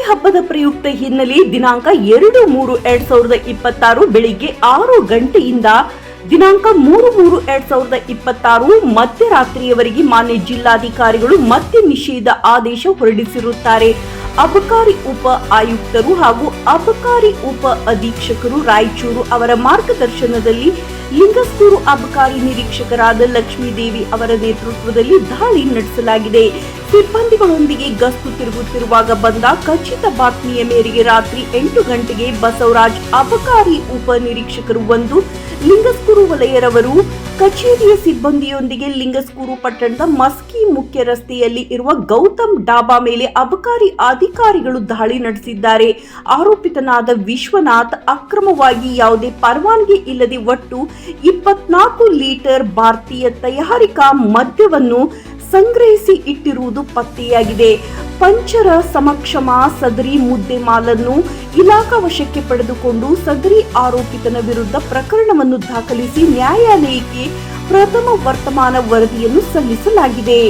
ಹಬ್ಬದ ಪ್ರಯುಕ್ತ ಹಿನ್ನೆಲೆ ದಿನಾಂಕ 2-3-2026 ಬೆಳಿಗ್ಗೆ 6 ಗಂಟೆಯಿಂದ ದಿನಾಂಕ 3-3-2026 ಮಧ್ಯರಾತ್ರಿಯವರೆಗೆ ಮಾನ್ಯ ಜಿಲ್ಲಾಧಿಕಾರಿಗಳು ಮತ್ತೆ ನಿಷೇಧ ಆದೇಶ ಹೊರಡಿಸಿರುತ್ತಾರೆ. ಅಬಕಾರಿ ಉಪ ಆಯುಕ್ತರು ಹಾಗೂ ಅಬಕಾರಿ ಉಪ ಅಧೀಕ್ಷಕರು ರಾಯಚೂರು ಅವರ ಮಾರ್ಗದರ್ಶನದಲ್ಲಿ ಲಿಂಗಸ್ಕೂರು ಅಬಕಾರಿ ನಿರೀಕ್ಷಕರಾದ ಲಕ್ಷ್ಮೀದೇವಿ ಅವರ ನೇತೃತ್ವದಲ್ಲಿ ದಾಳಿ ನಡೆಸಲಾಗಿದೆ. ಸಿಬ್ಬಂದಿಗಳೊಂದಿಗೆ ಗಸ್ತು ತಿರುಗುತ್ತಿರುವಾಗ ಬಂದ ಖಚಿತ ಬಾತ್ಮಿಯ ಮೇರೆಗೆ ರಾತ್ರಿ 8 ಗಂಟೆಗೆ ಬಸವರಾಜ್ ಅಬಕಾರಿ ಉಪ ನಿರೀಕ್ಷಕರು 1 ಲಿಂಗಸ್ಕೂರು ವಲಯರವರು ಕಚೇರಿಯ ಸಿಬ್ಬಂದಿಯೊಂದಿಗೆ ಲಿಂಗಸ್ಕೂರು ಪಟ್ಟಣದ ಮಸ್ಕಿ ಮುಖ್ಯ ರಸ್ತೆಯಲ್ಲಿ ಇರುವ ಗೌತಮ್ ಡಾಬಾ ಮೇಲೆ ಅಬಕಾರಿ ಅಧಿಕಾರಿಗಳು ದಾಳಿ ನಡೆಸಿದ್ದಾರೆ. ಆರೋಪಿತನಾದ ವಿಶ್ವನಾಥ್ ಅಕ್ರಮವಾಗಿ ಯಾವುದೇ ಪರವಾನಗಿ ಇಲ್ಲದೆ ಒಟ್ಟು 24 ಲೀಟರ್ ಭಾರತೀಯ ತಯಾರಿಕಾ ಮದ್ಯವನ್ನು ಸಂಗ್ರಹಿಸಿ ಇಟ್ಟಿರುವುದು ಪತ್ತೆಯಾಗಿದೆ. ಪಂಚರ ಸಮಕ್ಷಮ ಸದರಿ ಮುದ್ದೆ ಮಾಲನ್ನು ಇಲಾಖಾ ವಶಕ್ಕೆ ಪಡೆದುಕೊಂಡು ಸದರಿ ಆರೋಪಿತನ ವಿರುದ್ಧ ಪ್ರಕರಣವನ್ನು ದಾಖಲಿಸಿ ನ್ಯಾಯಾಲಯಕ್ಕೆ ಪ್ರಥಮ ವರ್ತಮಾನ ವರದಿಯನ್ನು ಸಲ್ಲಿಸಲಾಗಿದೆ.